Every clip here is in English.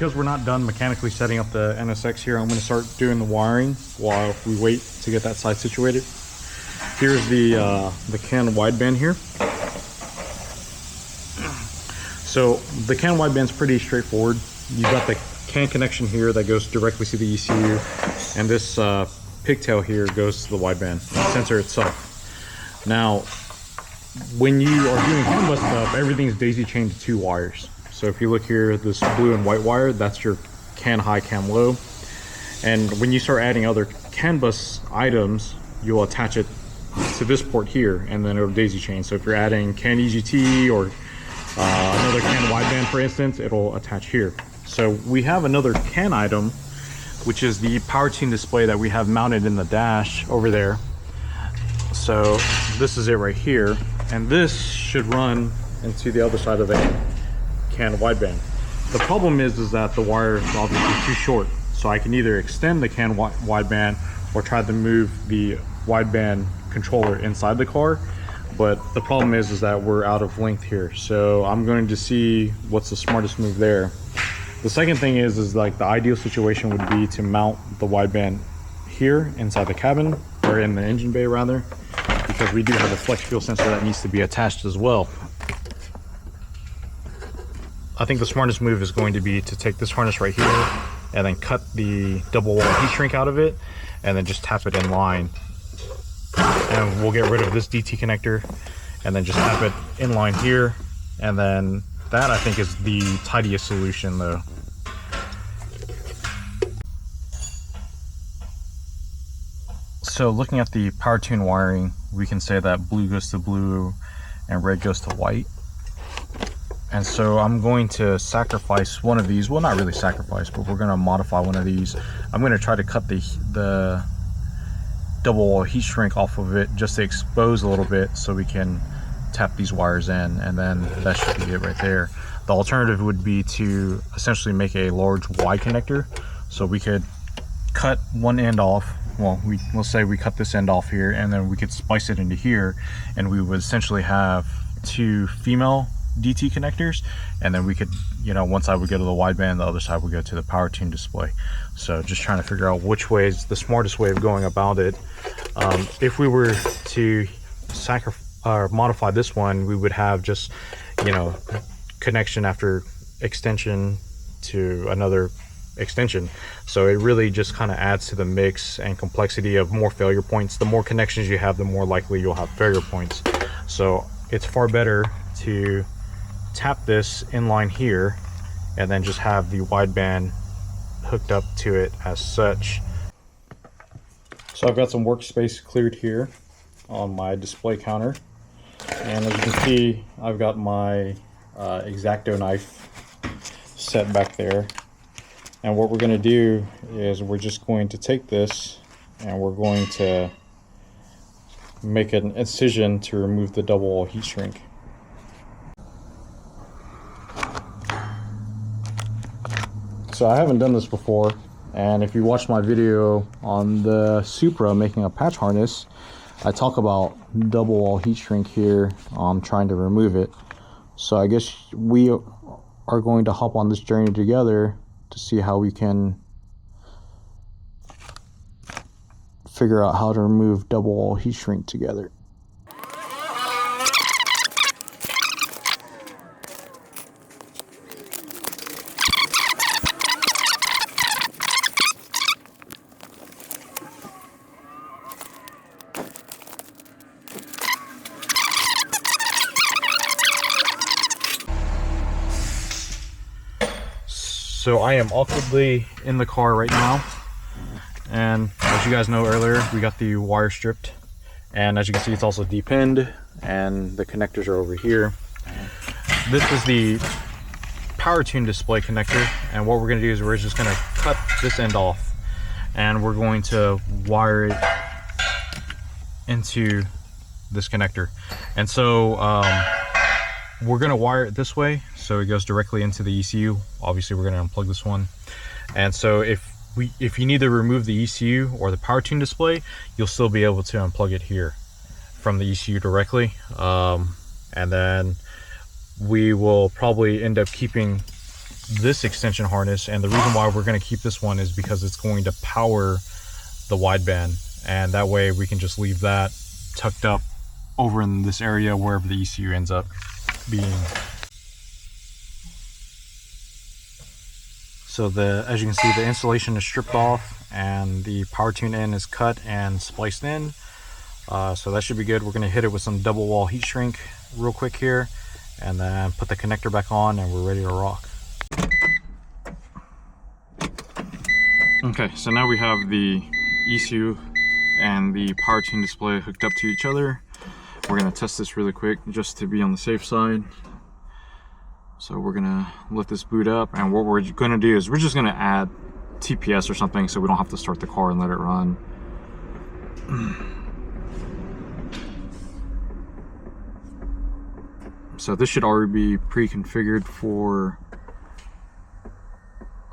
because we're not done mechanically setting up the NSX here, I'm going to start doing the wiring while we wait to get that side situated. Here's the CAN wideband here. So the CAN wideband is pretty straightforward. You've got the CAN connection here that goes directly to the ECU, and this pigtail here goes to the wideband, the sensor itself. Now, when you are doing Canbus stuff, everything's daisy chained to 2 wires. So if you look here, this blue and white wire, that's your CAN high, CAN low. And when you start adding other Canbus items, you'll attach it to this port here, and then it'll daisy chain. So if you're adding CAN EGT or another CAN wideband, for instance, it'll attach here. So we have another CAN item, which is the Powertune display that we have mounted in the dash over there. So this is it right here, and this should run into the other side of the CAN wideband. The problem is that the wire is obviously too short, so I can either extend the CAN wideband or try to move the wideband controller inside the car. But the problem is that we're out of length here, so I'm going to see what's the smartest move there. The second thing is like the ideal situation would be to mount the wideband here inside the cabin, or in the engine bay rather, because we do have a flex fuel sensor that needs to be attached as well. I think the smartest move is going to be to take this harness right here and then cut the double wall heat shrink out of it, and then just tap it in line. And we'll get rid of this DT connector and then just tap it in line here, and then that I think is the tidiest solution though. So looking at the Powertune wiring, we can say that blue goes to blue and red goes to white. And so I'm going to sacrifice one of these. Well, not really sacrifice, but we're going to modify one of these. I'm going to try to cut the double wall heat shrink off of it just to expose a little bit so we can tap these wires in, and then that should be it right there. The alternative would be to essentially make a large Y connector. So we could cut one end off. Well, let's say we cut this end off here, and then we could splice it into here, and we would essentially have 2 female DT connectors, and then we could, you know, one side would go to the wideband, the other side would go to the Powertune display. So just trying to figure out which way is the smartest way of going about it. If we were to modify this one, we would have just, you know, connection after extension to another extension. So it really just kind of adds to the mix and complexity of more failure points. The more connections you have, the more likely you'll have failure points. So it's far better to tap this in line here and then just have the wideband hooked up to it as such. So I've got some workspace cleared here on my display counter, and as you can see, I've got my X-Acto knife set back there. And what we're going to do is we're just going to take this and we're going to make an incision to remove the double wall heat shrink. So I haven't done this before, and if you watch my video on the Supra making a patch harness, I talk about double wall heat shrink here, trying to remove it. So I guess we are going to hop on this journey together to see how we can figure out how to remove double wall heat shrink together. So I am awkwardly in the car right now, and as you guys know earlier, we got the wire stripped, and as you can see, it's also depinned and the connectors are over here. This is the Powertune display connector, and what we're going to do is we're just going to cut this end off and we're going to wire it into this connector. And so we're going to wire it this way so it goes directly into the ECU. Obviously we're going to unplug this one, and so if you need to remove the ECU or the Powertune display, you'll still be able to unplug it here from the ECU directly, and then we will probably end up keeping this extension harness, and the reason why we're going to keep this one is because it's going to power the wideband, and that way we can just leave that tucked up over in this area wherever the ECU ends up being. So as you can see, the insulation is stripped off and the Powertune end is cut and spliced in. So that should be good. We're going to hit it with some double wall heat shrink real quick here, and then put the connector back on, and we're ready to rock. Okay, so now we have the ECU and the Powertune display hooked up to each other. We're going to test this really quick just to be on the safe side. So we're going to let this boot up, and what we're going to do is we're just going to add TPS or something so we don't have to start the car and let it run. So this should already be pre-configured for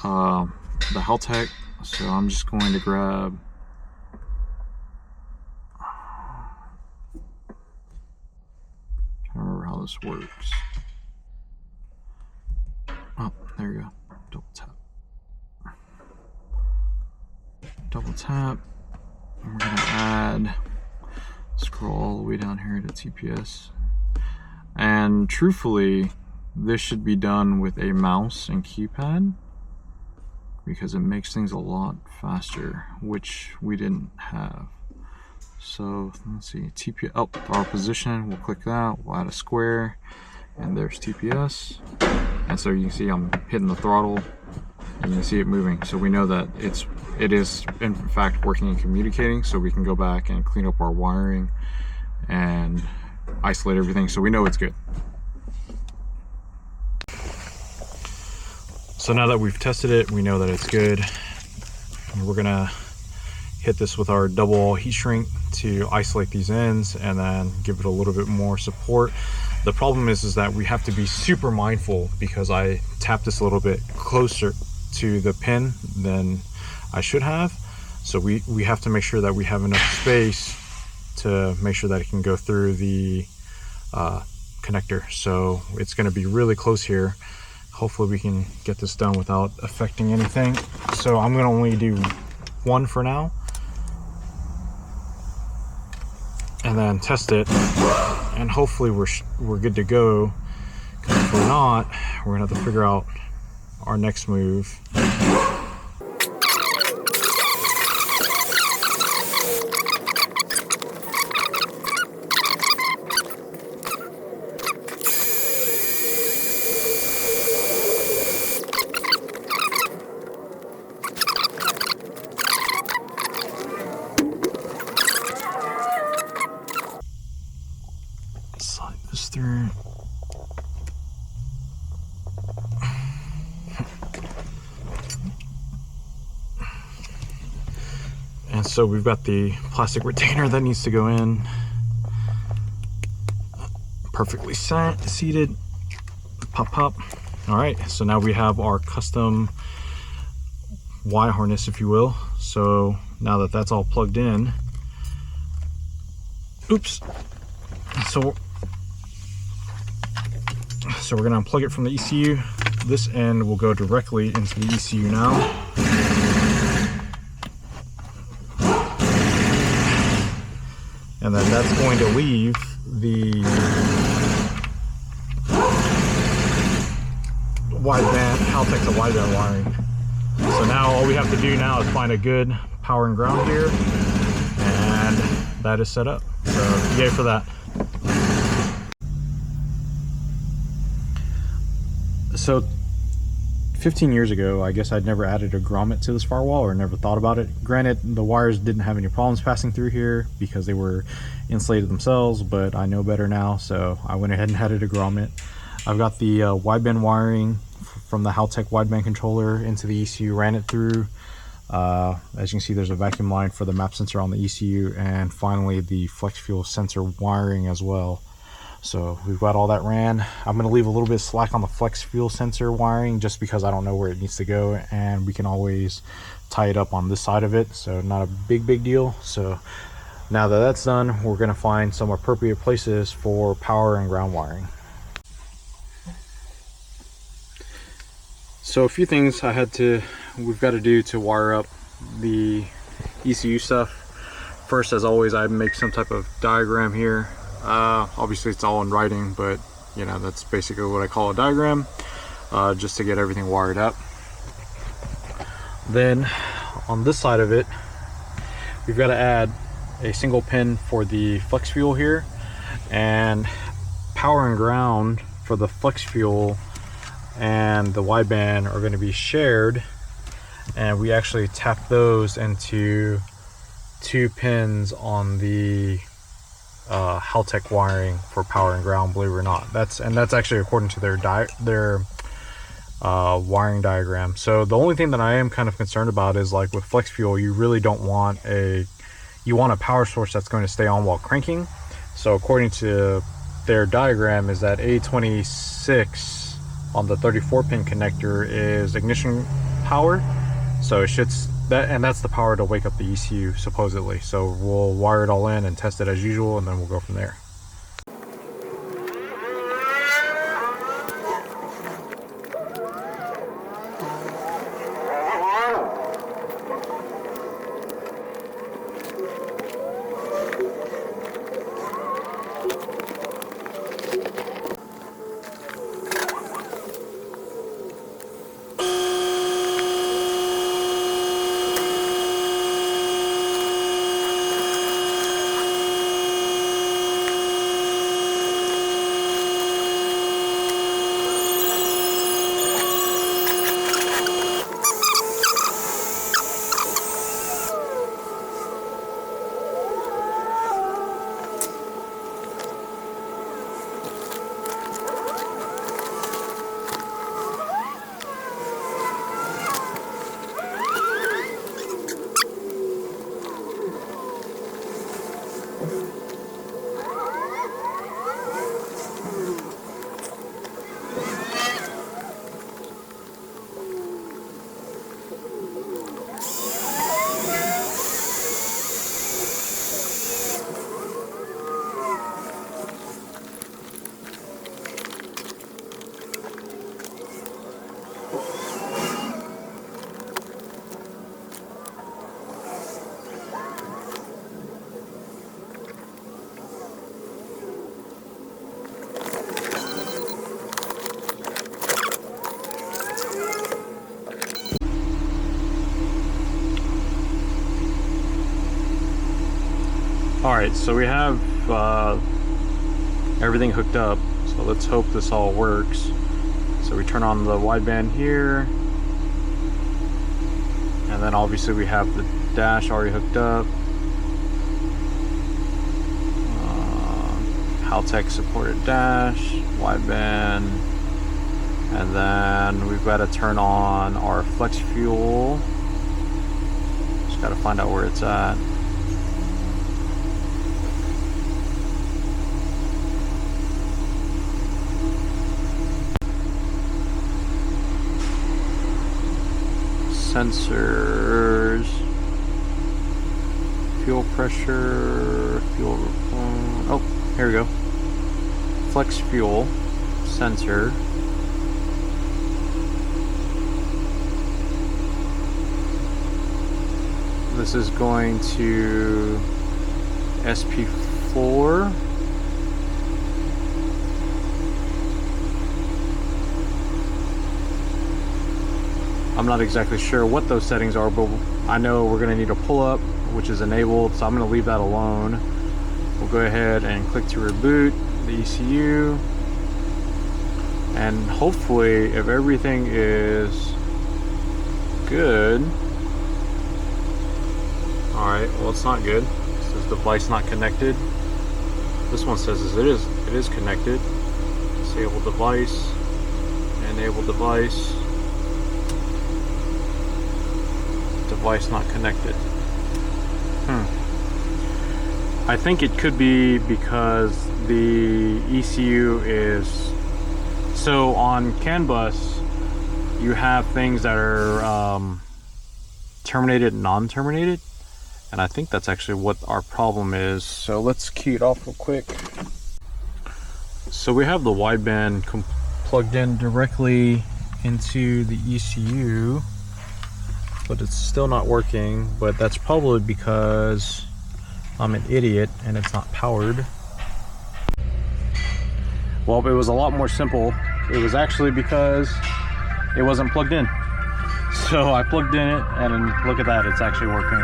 the Haltech. So I'm just going to grab remember how this works. Oh, there we go. Double tap. Double tap. And we're gonna add, scroll all the way down here to TPS. And truthfully, this should be done with a mouse and keypad because it makes things a lot faster, which we didn't have. So let's see, TPS, oh, our position, we'll click that, we'll add a square, and there's TPS. And so you can see I'm hitting the throttle, and you can see it moving. So we know that it is in fact working and communicating, so we can go back and clean up our wiring and isolate everything, so we know it's good. So now that we've tested it, we know that it's good. And we're gonna hit this with our double wall heat shrink to isolate these ends and then give it a little bit more support. The problem is that we have to be super mindful because I tapped this a little bit closer to the pin than I should have. So we have to make sure that we have enough space to make sure that it can go through the connector. So it's going to be really close here. Hopefully we can get this done without affecting anything. So I'm going to only do one for now, and then test it, and hopefully we're good to go. Because if we're not, we're gonna have to figure out our next move. Slide this through. And so we've got the plastic retainer that needs to go in. Perfectly seated. Pop, pop. All right, so now we have our custom Y harness, if you will. So now that that's all plugged in, oops. So we're gonna unplug it from the ECU. This end will go directly into the ECU now. And then that's going to leave the wideband, Haltech to wideband wiring. So now all we have to do now is find a good power and ground here, and that is set up. So yay for that. So 15 years ago, I guess I'd never added a grommet to this firewall, or never thought about it. Granted, the wires didn't have any problems passing through here because they were insulated themselves, but I know better now, so I went ahead and added a grommet. I've got the wideband wiring from the Haltech wideband controller into the ECU, ran it through. As you can see, there's a vacuum line for the map sensor on the ECU, and finally the flex fuel sensor wiring as well. So we've got all that ran. I'm going to leave a little bit of slack on the flex fuel sensor wiring just because I don't know where it needs to go, and we can always tie it up on this side of it, so not a big deal. So now that that's done, we're going to find some appropriate places for power and ground wiring. So a few things we've got to do to wire up the ECU stuff. First, as always, I make some type of diagram here. Obviously it's all in writing, but you know, that's basically what I call a diagram, just to get everything wired up. Then on this side of it, we've got to add a single pin for the flex fuel here, and power and ground for the flex fuel and the wideband are going to be shared, and we actually tap those into 2 pins on the Haltech wiring for power and ground, believe it or not. That's actually according to their wiring diagram. So the only thing that I am kind of concerned about is, like with flex fuel, you really don't want you want a power source that's going to stay on while cranking. So according to their diagram is that A26 on the 34 pin connector is ignition power. So it should, that's the power to wake up the ECU supposedly. So we'll wire it all in and test it as usual, and then we'll go from there. Alright, so we have everything hooked up, so let's hope this all works. So we turn on the wideband here, and then obviously we have the dash already hooked up. Haltech supported dash, wideband, and then we've got to turn on our flex fuel. Just got to find out where it's at. Sensors, fuel pressure, fuel, oh, here we go. Flex fuel sensor. This is going to SP4. I'm not exactly sure what those settings are, but I know we're going to need a pull-up, which is enabled, so I'm going to leave that alone. We'll go ahead and click to reboot the ECU, and hopefully, if everything is good. Alright, well, it's not good. It says device not connected. This one says it is connected. Disable device, enable device. Device not connected. I think it could be because the ECU is, so on Canbus you have things that are terminated and non-terminated, and I think that's actually what our problem is. So let's key it off real quick. So we have the wideband plugged in directly into the ECU, but it's still not working. But that's probably because I'm an idiot and it's not powered. Well, it was a lot more simple. It was actually because it wasn't plugged in. So I plugged in it, and look at that, it's actually working.